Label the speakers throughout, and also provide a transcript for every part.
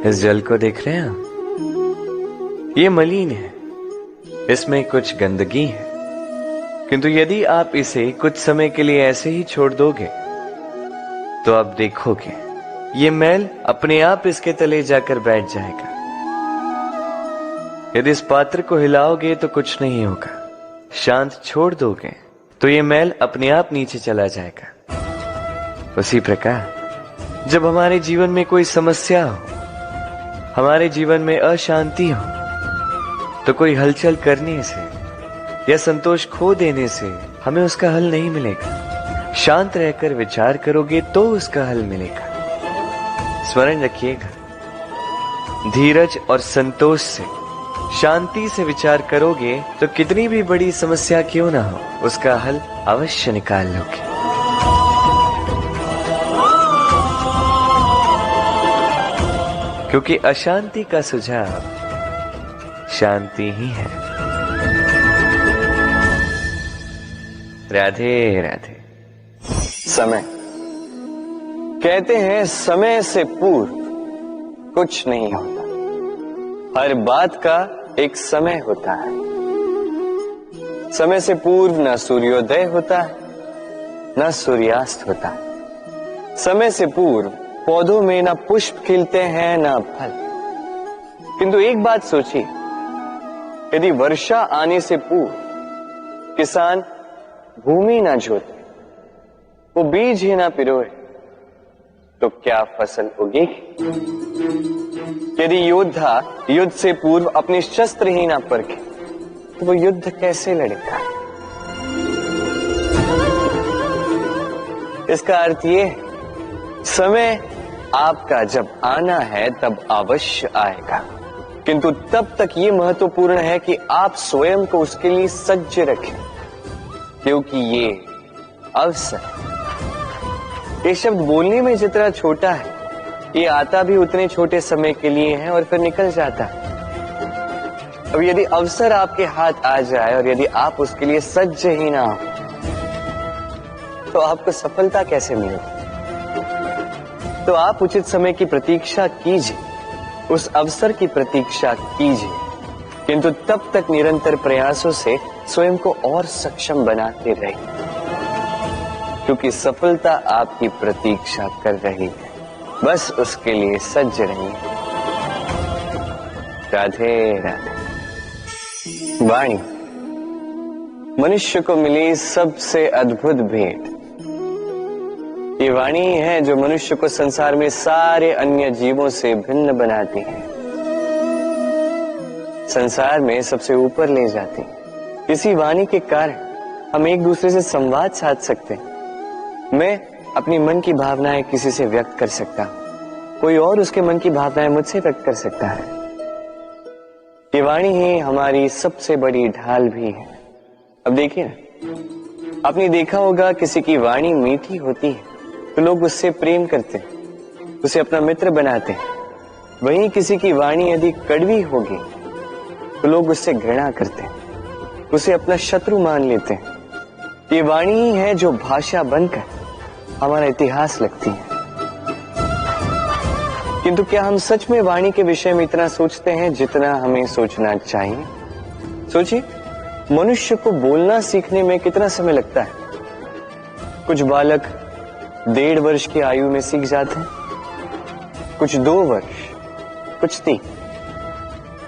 Speaker 1: इस जल को देख रहे हैं आप? ये मलिन है, इसमें कुछ गंदगी है, किंतु यदि आप इसे कुछ समय के लिए ऐसे ही छोड़ दोगे तो आप देखोगे ये मैल अपने आप इसके तले जाकर बैठ जाएगा। यदि इस पात्र को हिलाओगे तो कुछ नहीं होगा, शांत छोड़ दोगे तो ये मैल अपने आप नीचे चला जाएगा। उसी प्रकार जब हमारे जीवन में कोई समस्या हो, हमारे जीवन में अशांति हो, तो कोई हलचल करने से या संतोष खो देने से हमें उसका हल नहीं मिलेगा। शांत रहकर विचार करोगे तो उसका हल मिलेगा। स्मरण रखिएगा, धीरज और संतोष से, शांति से विचार करोगे तो कितनी भी बड़ी समस्या क्यों ना हो, उसका हल अवश्य निकाल लोगे। क्योंकि अशांति का सुझाव शांति ही है। राधे राधे।
Speaker 2: समय, कहते हैं समय से पूर्व कुछ नहीं होता, हर बात का एक समय होता है। समय से पूर्व न सूर्योदय होता है, न सूर्यास्त होता है। समय से पूर्व पौधों में न पुष्प खिलते हैं न फल। किंतु एक बात सोचिए, यदि वर्षा आने से पूर्व किसान भूमि ना जोते, वो बीज ही ना पिरोए, तो क्या फसल उगेगी? यदि योद्धा युद्ध से पूर्व अपने शस्त्र ही ना परखे, तो वो युद्ध कैसे लड़ेगा? इसका अर्थ ये है, समय आपका जब आना है तब अवश्य आएगा, किंतु तब तक ये महत्वपूर्ण है कि आप स्वयं को उसके लिए सज्ज रखें, क्योंकि ये अवसर, ये शब्द बोलने में जितना छोटा है, ये आता भी उतने छोटे समय के लिए है और फिर निकल जाता है। अब यदि अवसर आपके हाथ आ जाए और यदि आप उसके लिए सज्ज ही ना हो, तो आपको सफलता कैसे मिलेगी? तो आप उचित समय की प्रतीक्षा कीजिए, उस अवसर की प्रतीक्षा कीजिए, किंतु तब तक निरंतर प्रयासों से स्वयं को और सक्षम बनाते रहिए, क्योंकि सफलता आपकी प्रतीक्षा कर रही है। बस उसके लिए सज्ज रहिए। राधे राधे। वाणी मनुष्य को मिली सबसे अद्भुत भेंट। ये वाणी है जो मनुष्य को संसार में सारे अन्य जीवों से भिन्न बनाती है, संसार में सबसे ऊपर ले जाती है। इसी वाणी के कारण हम एक दूसरे से संवाद साध सकते हैं। मैं अपनी मन की भावनाएं किसी से व्यक्त कर सकता हूं, कोई और उसके मन की भावनाएं मुझसे व्यक्त कर सकता है। ये वाणी ही हमारी सबसे बड़ी ढाल भी है। अब देखिए ना, आपने देखा होगा किसी की वाणी मीठी होती है तो लोग उससे प्रेम करते हैं, उसे अपना मित्र बनाते हैं। वहीं किसी की वाणी यदि कड़वी होगी तो लोग उससे घृणा करते हैं, उसे अपना शत्रु मान लेते हैं। ये वाणी ही है जो भाषा बनकर हमारा इतिहास लगती है। किंतु क्या हम सच में वाणी के विषय में इतना सोचते हैं जितना हमें सोचना चाहिए? सोचिए, मनुष्य को बोलना सीखने में कितना समय लगता है। कुछ बालक 1.5 वर्ष की आयु में सीख जाते हैं, कुछ 2 वर्ष, कुछ 3।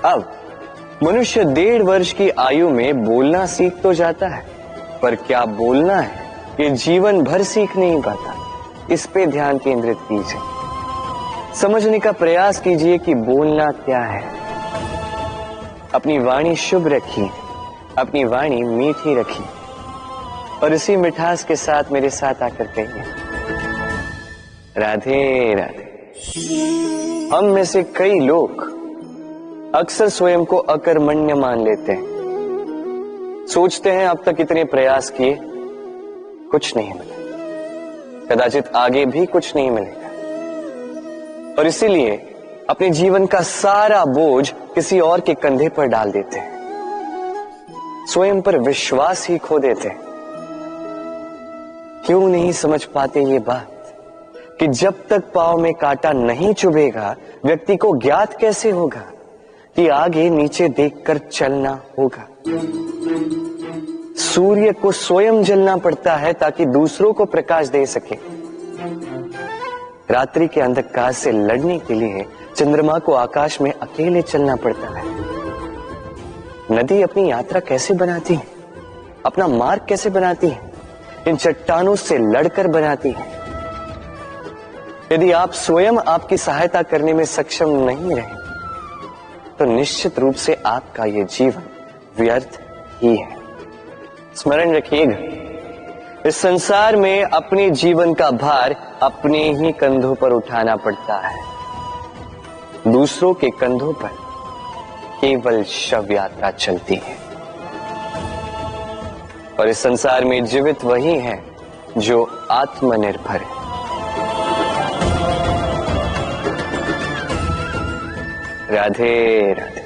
Speaker 2: अब मनुष्य 1.5 वर्ष की आयु में बोलना सीख तो जाता है, पर क्या बोलना है ये जीवन भर सीख नहीं पाता। इस पे ध्यान केंद्रित कीजिए, समझने का प्रयास कीजिए कि बोलना क्या है। अपनी वाणी शुभ रखिए, अपनी वाणी मीठी रखिए, और इसी मिठास के साथ मेरे साथ आकर कहिए, राधे राधे। हम में से कई लोग अक्सर स्वयं को अकर्मण्य मान लेते हैं। सोचते हैं अब तक इतने प्रयास किए, कुछ नहीं मिला, कदाचित आगे भी कुछ नहीं मिलेगा, और इसीलिए अपने जीवन का सारा बोझ किसी और के कंधे पर डाल देते हैं, स्वयं पर विश्वास ही खो देते हैं। क्यों नहीं समझ पाते ये बात? कि जब तक पांव में कांटा नहीं चुभेगा व्यक्ति को ज्ञात कैसे होगा कि आगे नीचे देखकर चलना होगा। सूर्य को स्वयं जलना पड़ता है ताकि दूसरों को प्रकाश दे सके। रात्रि के अंधकार से लड़ने के लिए चंद्रमा को आकाश में अकेले चलना पड़ता है। नदी अपनी यात्रा कैसे बनाती है, अपना मार्ग कैसे बनाती है, इन चट्टानों से लड़कर बनाती है। यदि आप स्वयं आपकी सहायता करने में सक्षम नहीं रहे तो निश्चित रूप से आपका यह जीवन व्यर्थ ही है। स्मरण रखिएगा, इस संसार में अपने जीवन का भार अपने ही कंधों पर उठाना पड़ता है। दूसरों के कंधों पर केवल शव यात्रा चलती है। और इस संसार में जीवित वही है जो आत्मनिर्भर है। राधे राधे।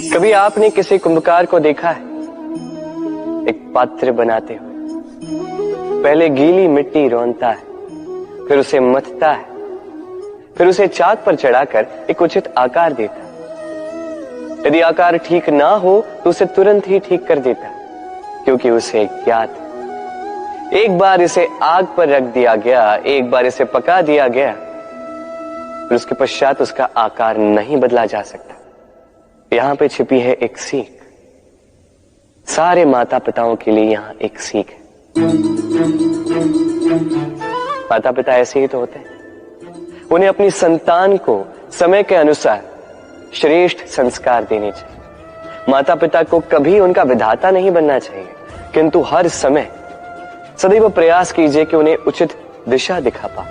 Speaker 2: कभी आपने किसी कुंभकार को देखा है एक पात्र बनाते हुए? पहले गीली मिट्टी रौंदता है, फिर उसे मथता है, फिर उसे चाक पर चढ़ाकर एक उचित आकार देता है। यदि आकार ठीक ना हो तो उसे तुरंत ही ठीक कर देता है, क्योंकि उसे ज्ञात है एक बार इसे आग पर रख दिया गया, एक बार इसे पका दिया गया, फिर उसके पश्चात उसका आकार नहीं बदला जा सकता। यहां पे छिपी है एक सीख। सारे माता पिताओं के लिए यहां एक सीख है। माता पिता ऐसे ही तो होते हैं। उन्हें अपनी संतान को समय के अनुसार श्रेष्ठ संस्कार देने चाहिए। माता पिता को कभी उनका विधाता नहीं बनना चाहिए, किंतु हर समय सदैव प्रयास कीजिए कि उन्हें उचित दिशा दिखा पाओ।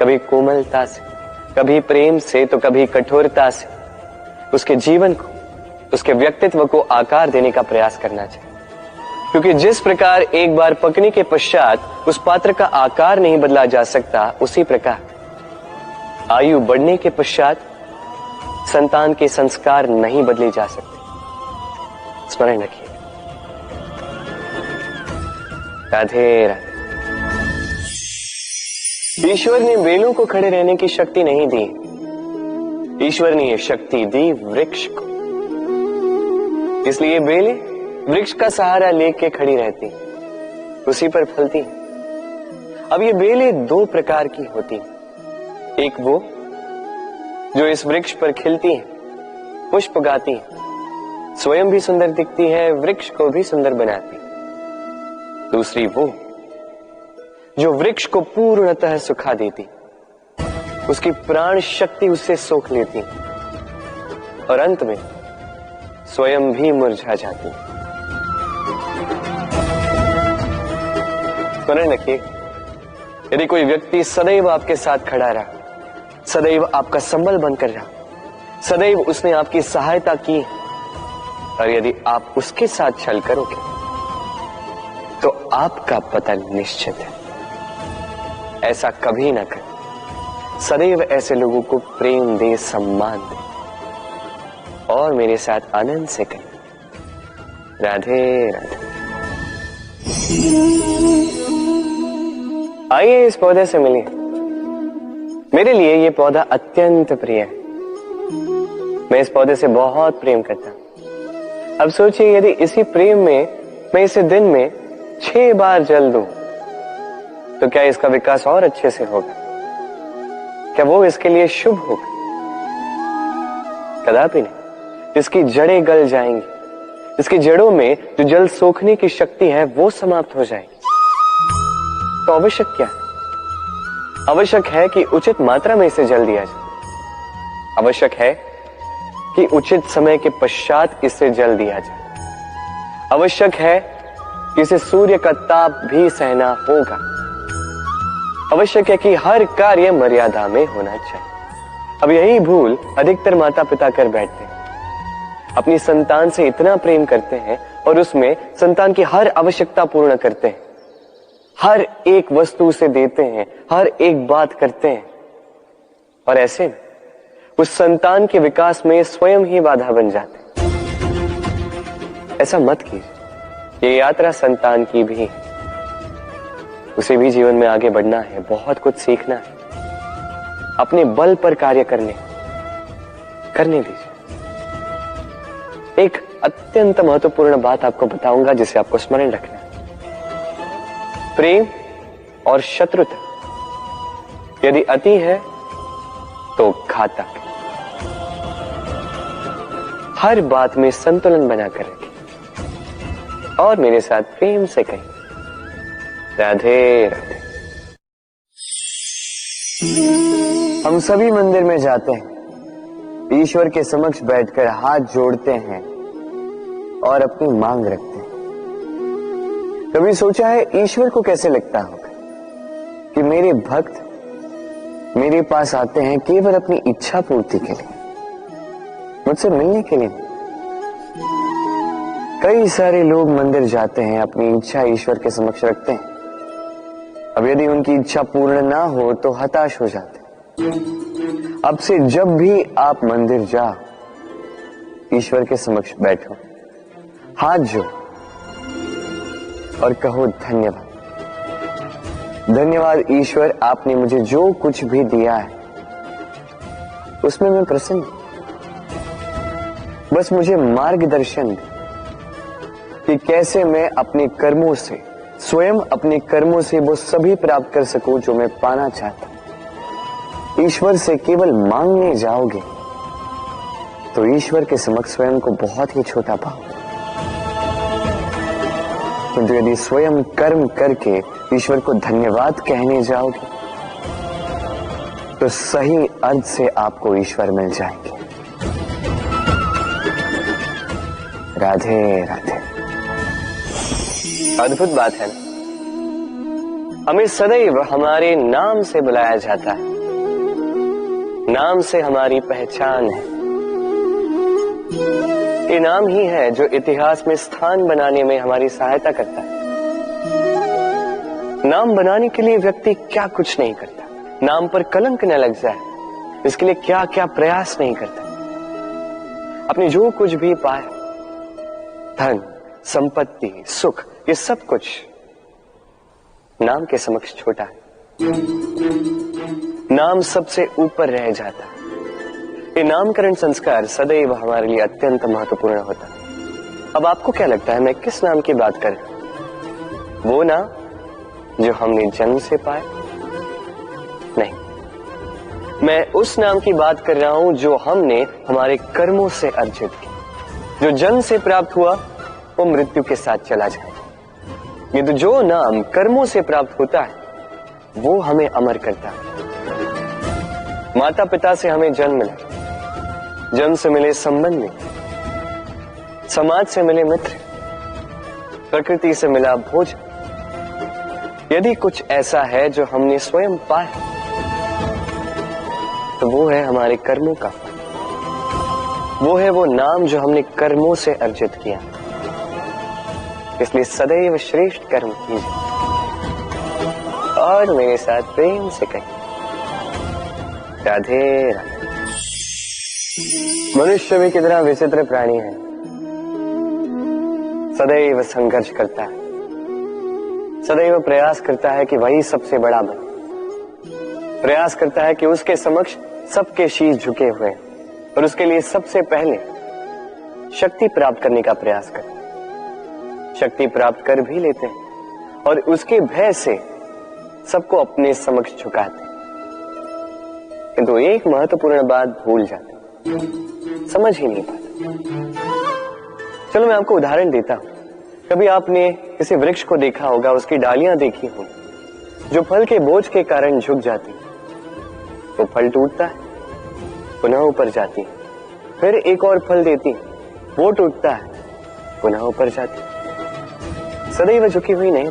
Speaker 2: कभी कोमलता से, कभी प्रेम से, तो कभी कठोरता से उसके जीवन को, उसके व्यक्तित्व को आकार देने का प्रयास करना चाहिए। क्योंकि जिस प्रकार एक बार पकने के पश्चात उस पात्र का आकार नहीं बदला जा सकता, उसी प्रकार आयु बढ़ने के पश्चात संतान के संस्कार नहीं बदले जा सकते। स्मरण रखिए। राधे राधे। ईश्वर ने बेलों को खड़े रहने की शक्ति नहीं दी, ईश्वर ने यह शक्ति दी वृक्ष को। इसलिए बेलें वृक्ष का सहारा लेके खड़ी रहती, उसी पर फलती। अब ये बेलें दो प्रकार की होती हैं। एक वो जो इस वृक्ष पर खिलती हैं, पुष्प गाती हैं, स्वयं भी सुंदर दिखती है, वृक्ष को भी सुंदर बनाती। दूसरी वो जो वृक्ष को पूर्णतः सुखा देती, उसकी प्राण शक्ति उससे सोख लेती और अंत में स्वयं भी मुरझा जाती। स्मरण रखिए, यदि कोई व्यक्ति सदैव आपके साथ खड़ा रहा, सदैव आपका संबल बनकर रहा, सदैव उसने आपकी सहायता की, और यदि आप उसके साथ छल करोगे तो आपका पतन निश्चित है। ऐसा कभी ना करें। सदैव ऐसे लोगों को प्रेम दे, सम्मान दे और मेरे साथ आनंद से करें। राधे राधे। आइए इस पौधे से मिलिए। मेरे लिए ये पौधा अत्यंत प्रिय है। मैं इस पौधे से बहुत प्रेम करता हूं। अब सोचिए, यदि इसी प्रेम में मैं इसे दिन में 6 बार जल दूं तो क्या इसका विकास और अच्छे से होगा? क्या वो इसके लिए शुभ होगा? कदापि नहीं। इसकी जड़ें गल जाएंगी, इसकी जड़ों में जो जल सोखने की शक्ति है वो समाप्त हो जाएगी। तो आवश्यक क्या है? आवश्यक है कि उचित मात्रा में इसे जल दिया जाए। आवश्यक है कि उचित समय के पश्चात इसे जल दिया जाए। आवश्यक है कि इसे सूर्य का ताप भी सहना होगा। आवश्यक है कि हर कार्य मर्यादा में होना चाहिए। अब यही भूल अधिकतर माता पिता कर बैठते हैं। अपनी संतान से इतना प्रेम करते हैं और उसमें संतान की हर आवश्यकता पूर्ण करते हैं, हर एक वस्तु उसे देते हैं, हर एक बात करते हैं, और ऐसे में उस संतान के विकास में स्वयं ही बाधा बन जाते हैं। ऐसा मत कीजिए। ये यात्रा संतान की भी है। उसे भी जीवन में आगे बढ़ना है, बहुत कुछ सीखना है, अपने बल पर कार्य करने दीजिए। एक अत्यंत महत्वपूर्ण बात आपको बताऊंगा जिसे आपको स्मरण रखना है। प्रेम और शत्रुता यदि अति है तो घातक है। हर बात में संतुलन बनाकर रखें और मेरे साथ प्रेम से कहें, राधे राधे। हम सभी मंदिर में जाते हैं, ईश्वर के समक्ष बैठकर हाथ जोड़ते हैं और अपनी मांग रखते हैं। कभी सोचा है ईश्वर को कैसे लगता होगा कि मेरे भक्त मेरे पास आते हैं केवल अपनी इच्छा पूर्ति के लिए, मुझसे मिलने के लिए। कई सारे लोग मंदिर जाते हैं, अपनी इच्छा ईश्वर के समक्ष रखते हैं। अब यदि उनकी इच्छा पूर्ण ना हो तो हताश हो जाते हैं। अब से जब भी आप मंदिर जाओ, ईश्वर के समक्ष बैठो, हाथ जोड़ो और कहो धन्यवाद। धन्यवाद ईश्वर, आपने मुझे जो कुछ भी दिया है उसमें मैं प्रसन्न हूं। बस मुझे मार्गदर्शन दे कि कैसे मैं अपने कर्मों से, स्वयं अपने कर्मों से वो सभी प्राप्त कर सकूं जो मैं पाना चाहता हूं। ईश्वर से केवल मांगने जाओगे तो ईश्वर के समक्ष स्वयं को बहुत ही छोटा पाओगे, किंतु यदि स्वयं कर्म करके ईश्वर को धन्यवाद कहने जाओगे तो सही अर्थ से आपको ईश्वर मिल जाएंगे। राधे राधे। अद्भुत बात है ना, हमें सदैव हमारे नाम से बुलाया जाता है, नाम से हमारी पहचान है। ये नाम ही है जो इतिहास में स्थान बनाने में हमारी सहायता करता है। नाम बनाने के लिए व्यक्ति क्या कुछ नहीं करता, नाम पर कलंक न लग जाए इसके लिए क्या क्या प्रयास नहीं करता। अपने जो कुछ भी पाए, धन, संपत्ति, सुख, ये सब कुछ नाम के समक्ष छोटा है। नाम सबसे ऊपर रह जाता है। ये नामकरण संस्कार सदैव हमारे लिए अत्यंत महत्वपूर्ण होता है। अब आपको क्या लगता है मैं किस नाम की बात कर रहा हूं? वो नाम जो हमने जन्म से पाया? नहीं, मैं उस नाम की बात कर रहा हूं जो हमने हमारे कर्मों से अर्जित किया। जो जन्म से प्राप्त हुआ वो मृत्यु के साथ चला जाए, किंतु जो नाम कर्मों से प्राप्त होता है वो हमें अमर करता है। माता पिता से हमें जन्म मिला, जन्म से मिले संबंध में, समाज से मिले मित्र, प्रकृति से मिला भोजन। यदि कुछ ऐसा है जो हमने स्वयं पाया तो वो है हमारे कर्मों का फल। वो है वो नाम जो हमने कर्मों से अर्जित किया। इसलिए सदैव श्रेष्ठ कर्म कीजिए और मेरे साथ प्रेम से कहिए, राधे राधे। मनुष्य भी कितना विचित्र प्राणी है, सदैव संघर्ष करता है, सदैव प्रयास करता है कि वही सबसे बड़ा बने, प्रयास करता है कि उसके समक्ष सबके शीश झुके हुए हैं और उसके लिए सबसे पहले शक्ति प्राप्त करने का प्रयास करते हैं। शक्ति प्राप्त कर भी लेते हैं और उसके भय से सबको अपने समक्ष झुकाते हैं, किंतु एक महत्वपूर्ण बात भूल जाते हैं, समझ ही नहीं पाते। चलो मैं आपको उदाहरण देता हूं। कभी आपने किसी वृक्ष को देखा होगा, उसकी डालियां देखी होंगी जो फल के बोझ के कारण झुक जाती है। वो फल टूटता है, पुनः ऊपर जाती है, फिर एक और फल देती है, वो टूटता है, पुनः ऊपर जाती है, सदैव झुकी हुई नहीं।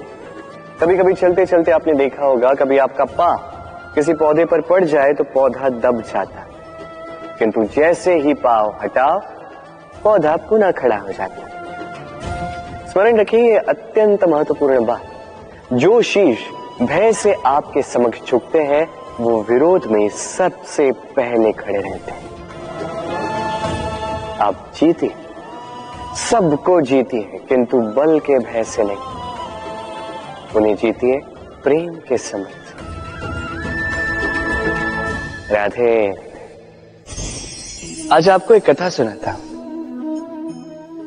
Speaker 2: कभी कभी चलते चलते आपने देखा होगा, कभी आपका पांव किसी पौधे पर पड़ जाए तो पौधा दब जाता है, किंतु जैसे ही पांव हटाओ पौधा पुनः खड़ा हो जाता है। स्मरण रखिए, ये अत्यंत महत्वपूर्ण बात। जो शीश भय से आपके समक्ष झुकते हैं वो विरोध में सबसे पहले खड़े रहते हैं। आप जीते, सबको जीती है, किंतु बल के भय से नहीं। उन्हें जीतिए प्रेम के समर्थ। राधे। आज आपको एक कथा सुनाता हूं।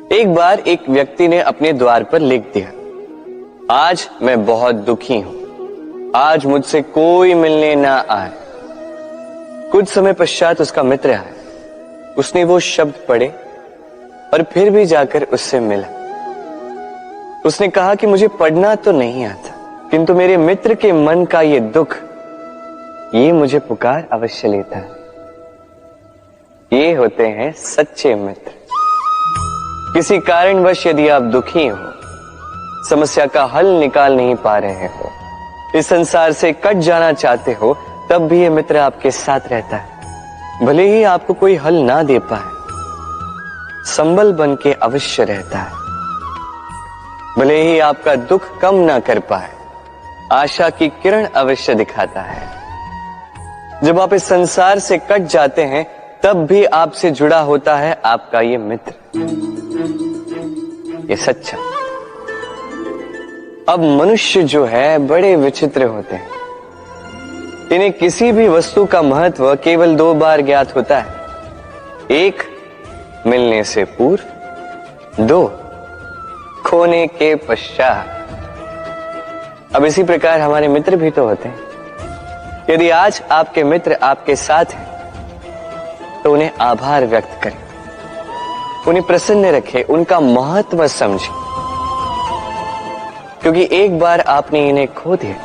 Speaker 2: एक बार एक व्यक्ति ने अपने द्वार पर लिख दिया, आज मैं बहुत दुखी हूं, आज मुझसे कोई मिलने ना आए। कुछ समय पश्चात उसका मित्र आया, उसने वो शब्द पढ़े और फिर भी जाकर उससे मिला। उसने कहा कि मुझे पढ़ना तो नहीं आता, किंतु मेरे मित्र के मन का ये दुख, ये मुझे पुकार अवश्य लेता है। ये होते हैं सच्चे मित्र। किसी कारणवश यदि आप दुखी हो, समस्या का हल निकाल नहीं पा रहे हो, इस संसार से कट जाना चाहते हो, तब भी ये मित्र आपके साथ रहता है। भले ही आपको कोई हल ना दे पाए, संबल बन के अवश्य रहता है। भले ही आपका दुख कम ना कर पाए, आशा की किरण अवश्य दिखाता है। जब आप इस संसार से कट जाते हैं, तब भी आपसे जुड़ा होता है आपका ये मित्र, ये सच्चा। अब मनुष्य जो है बड़े विचित्र होते हैं। इन्हें किसी भी वस्तु का महत्व केवल 2 बार ज्ञात होता है। 1 मिलने से पूर्व, 2 खोने के पश्चात। अब इसी प्रकार हमारे मित्र भी तो होते हैं। यदि आज आपके मित्र आपके साथ हैं, तो उन्हें आभार व्यक्त करें, उन्हें प्रसन्न रखें, उनका महत्व समझें, क्योंकि एक बार आपने इन्हें खो दिया,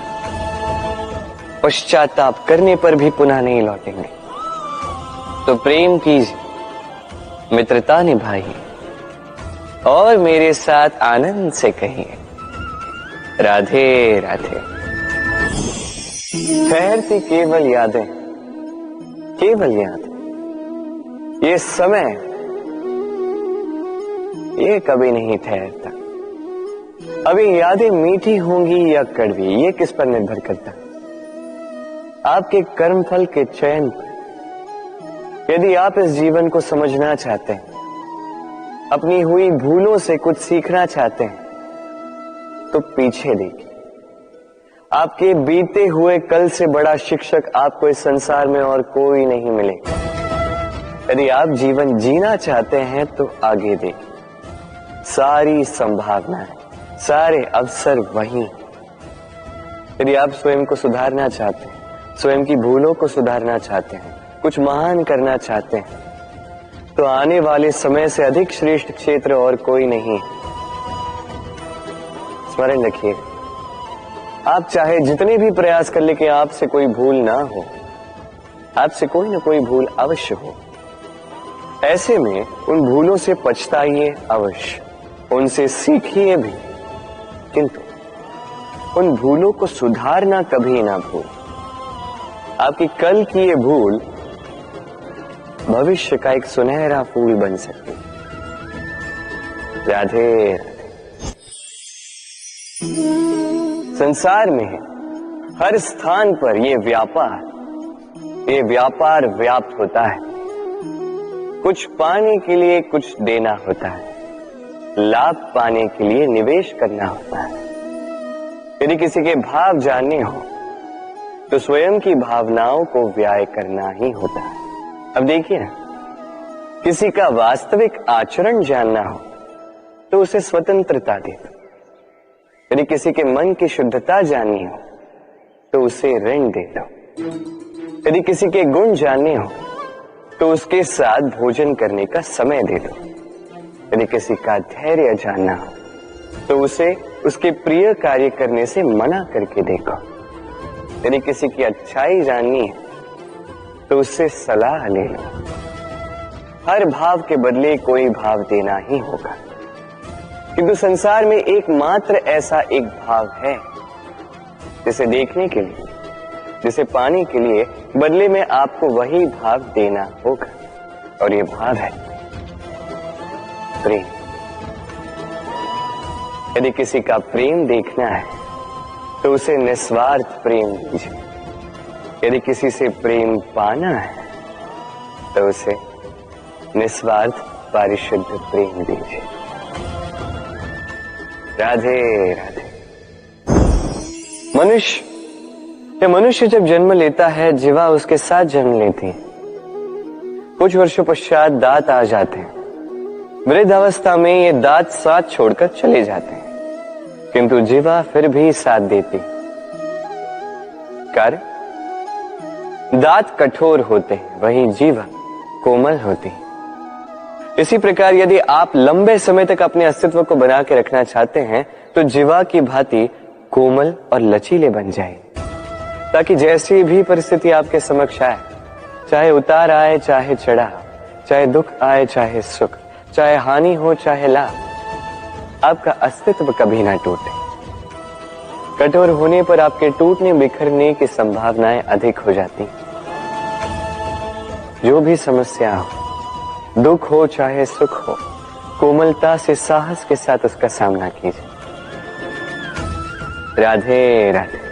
Speaker 2: पश्चाताप करने पर भी पुनः नहीं लौटेंगे। तो प्रेम कीजिए, मित्रता निभाइए और मेरे साथ आनंद से कहिए, राधे राधे। ठहरती केवल यादें, केवल यादें। ये समय, ये कभी नहीं ठहरता। अभी यादें मीठी होंगी या कड़वी, ये किस पर निर्भर करता है? आपके कर्मफल के चयन पर। यदि आप इस जीवन को समझना चाहते हैं, अपनी हुई भूलों से कुछ सीखना चाहते हैं, तो पीछे देखिए। आपके बीते हुए कल से बड़ा शिक्षक आपको इस संसार में और कोई नहीं मिलेगा। यदि आप जीवन जीना चाहते हैं, तो आगे देखिए। सारी संभावनाएं, सारे अवसर वहीं। यदि आप स्वयं को सुधारना चाहते हैं, स्वयं की भूलों को सुधारना चाहते हैं, कुछ महान करना चाहते हैं, तो आने वाले समय से अधिक श्रेष्ठ क्षेत्र और कोई नहीं। स्मरण रखिए, आप चाहे जितने भी प्रयास कर ले कि आपसे कोई भूल ना हो, आपसे कोई ना कोई भूल अवश्य हो। ऐसे में उन भूलों से पछताइए अवश्य, उनसे सीखिए भी, किंतु उन भूलों को सुधारना कभी ना भूल। आपकी कल की ये भूल भविष्य का एक सुनहरा फूल बन सकती है। राधे। संसार में हर स्थान पर ये व्यापार व्याप्त होता है। कुछ पाने के लिए कुछ देना होता है, लाभ पाने के लिए निवेश करना होता है। यदि किसी के भाव जानने हो, तो स्वयं की भावनाओं को व्याय करना ही होता है। अब देखिए ना, किसी का वास्तविक आचरण जानना हो, तो उसे स्वतंत्रता दे दो। यदि किसी के मन की शुद्धता जाननी हो, तो उसे ऋण दे दो। यदि किसी के गुण जानने हो, तो उसके साथ भोजन करने का समय दे दो। यदि किसी का धैर्य जानना हो, तो उसे उसके प्रिय कार्य करने से मना करके देखो। यदि किसी की अच्छाई जाननी है, तो उससे सलाह ले लो। हर भाव के बदले कोई भाव देना ही होगा, किंतु संसार में एकमात्र ऐसा एक भाव है, जिसे देखने के लिए, जिसे पाने के लिए बदले में आपको वही भाव देना होगा, और ये भाव है प्रेम। यदि किसी का प्रेम देखना है, तो उसे निस्वार्थ प्रेम दीजिए। यदि किसी से प्रेम पाना है, तो उसे निस्वार्थ पारिशुद्ध प्रेम दीजिए। राधे राधे। मनुष्य जब जन्म लेता है, जीवा उसके साथ जन्म लेती है। कुछ वर्षों पश्चात दांत आ जाते हैं। वृद्धावस्था में ये दांत साथ छोड़कर चले जाते हैं, किंतु जीवा फिर भी साथ देती। कार्य, दांत कठोर होते हैं, वहीं जीवा कोमल होती है। इसी प्रकार यदि आप लंबे समय तक अपने अस्तित्व को बना के रखना चाहते हैं तो जीवा की भांति कोमल और लचीले बन जाए, ताकि जैसी भी परिस्थिति आपके समक्ष आए, चाहे उतार आए चाहे चढ़ाव, चाहे दुख आए चाहे सुख, चाहे हानि हो चाहे लाभ, आपका अस्तित्व कभी ना टूटे। कठोर होने पर आपके टूटने बिखरने की संभावनाएं अधिक हो जाती। जो भी समस्या हो, दुख हो चाहे सुख हो, कोमलता से साहस के साथ उसका सामना कीजिए। राधे राधे।